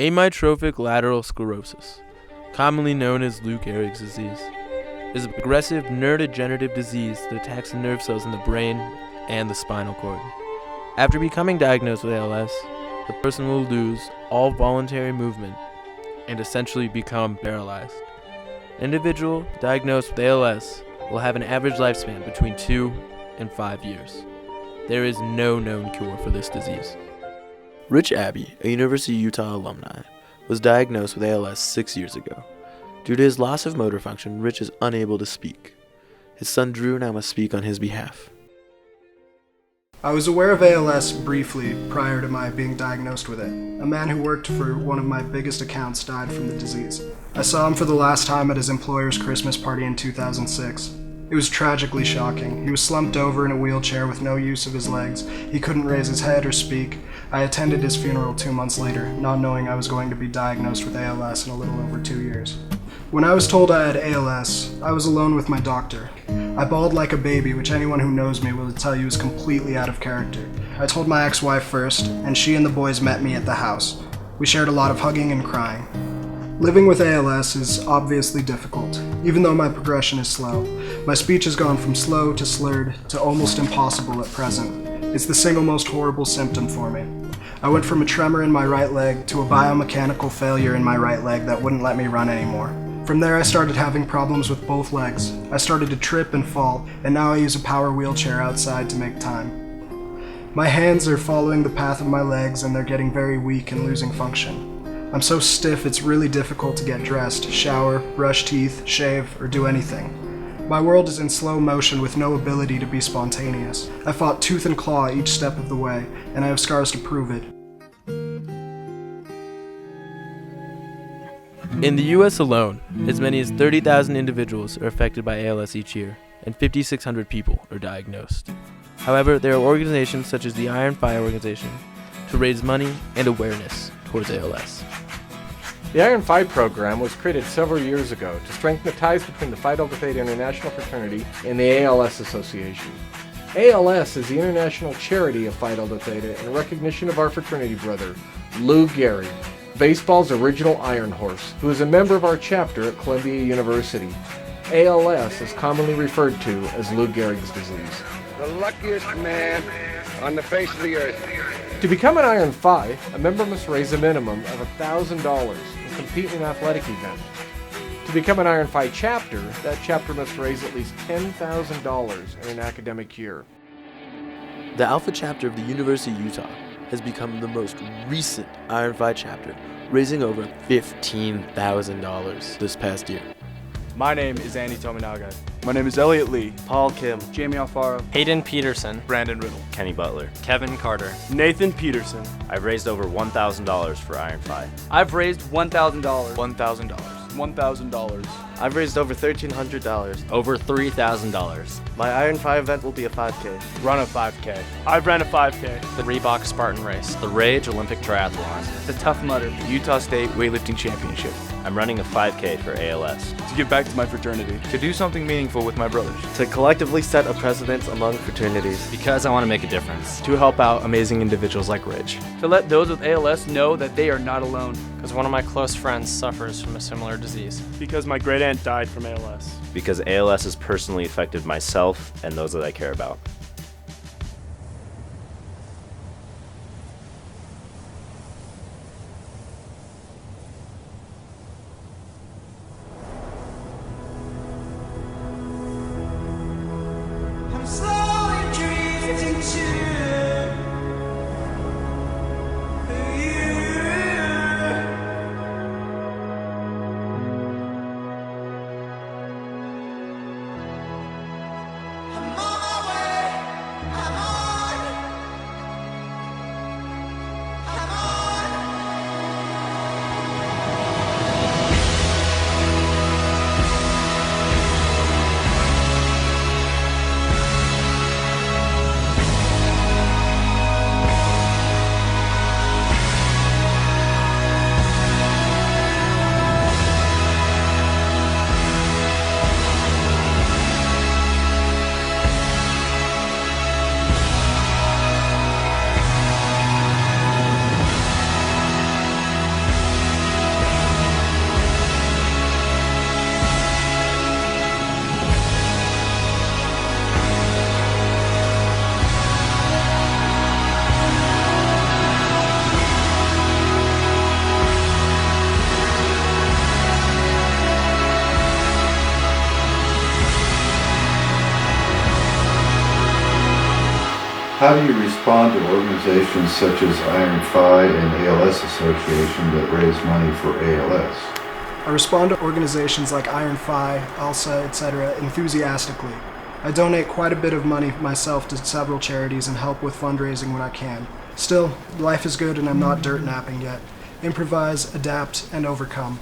Amyotrophic lateral sclerosis, commonly known as Lou Gehrig's disease, is a progressive neurodegenerative disease that attacks the nerve cells in the brain and the spinal cord. After becoming diagnosed with ALS, the person will lose all voluntary movement and essentially become paralyzed. An individual diagnosed with ALS will have an average lifespan between 2 and 5 years. There is no known cure for this disease. Rich Abbey, a University of Utah alumni, was diagnosed with ALS 6 years ago. Due to his loss of motor function, Rich is unable to speak. His son Drew now must speak on his behalf. I was aware of ALS briefly prior to my being diagnosed with it. A man who worked for one of my biggest accounts died from the disease. I saw him for the last time at his employer's Christmas party in 2006. It was tragically shocking. He was slumped over in a wheelchair with no use of his legs. He couldn't raise his head or speak. I attended his funeral 2 months later, not knowing I was going to be diagnosed with ALS in a little over 2 years. When I was told I had ALS, I was alone with my doctor. I bawled like a baby, which anyone who knows me will tell you is completely out of character. I told my ex-wife first, and she and the boys met me at the house. We shared a lot of hugging and crying. Living with ALS is obviously difficult, even though my progression is slow. My speech has gone from slow to slurred to almost impossible at present. It's the single most horrible symptom for me. I went from a tremor in my right leg to a biomechanical failure in my right leg that wouldn't let me run anymore. From there, I started having problems with both legs. I started to trip and fall, and now I use a power wheelchair outside to make time. My hands are following the path of my legs, and they're getting very weak and losing function. I'm so stiff it's really difficult to get dressed, shower, brush teeth, shave, or do anything. My world is in slow motion with no ability to be spontaneous. I fought tooth and claw each step of the way, and I have scars to prove it. In the U.S. alone, as many as 30,000 individuals are affected by ALS each year, and 5,600 people are diagnosed. However, there are organizations such as the Iron Fi organization to raise money and awareness towards ALS. The Iron Fi program was created several years ago to strengthen the ties between the Phi Delta Theta International Fraternity and the ALS Association. ALS is the international charity of Phi Delta Theta in recognition of our fraternity brother, Lou Gehrig, baseball's original Iron Horse, who is a member of our chapter at Columbia University. ALS is commonly referred to as Lou Gehrig's disease. The luckiest man on the face of the earth. To become an Iron Phi, a member must raise a minimum of $1,000 and compete in an athletic event. To become an Iron Phi chapter, that chapter must raise at least $10,000 in an academic year. The Alpha chapter of the University of Utah has become the most recent Iron Phi chapter, raising over $15,000 this past year. My name is Andy Tominaga. My name is Elliot Lee. Paul Kim. Jamie Alfaro. Hayden Peterson. Brandon Riddle. Kenny Butler. Kevin Carter. Nathan Peterson. I've raised over $1,000 for Iron Phi. I've raised $1,000. $1,000. $1,000. I've raised over $1,300. Over $3,000. My Iron Phi event will be a 5K. Run a 5K. I've ran a 5K. The Reebok Spartan Race. The Rage Olympic Triathlon. The Tough Mudder. Utah State Weightlifting Championship. I'm running a 5K for ALS. To give back to my fraternity. To do something meaningful with my brothers. To collectively set a precedent among fraternities. Because I want to make a difference. To help out amazing individuals like Rich. To let those with ALS know that they are not alone. Because one of my close friends suffers from a similar disease. Because my great aunt died from ALS. Because ALS has personally affected myself and those that I care about. I'm slowly drifting to you. I'm on my way. How do you respond to organizations such as Iron Phi and ALS Association that raise money for ALS? I respond to organizations like Iron Phi, ALSA, etc. enthusiastically. I donate quite a bit of money myself to several charities and help with fundraising when I can. Still, life is good and I'm not dirt napping yet. Improvise, adapt, and overcome.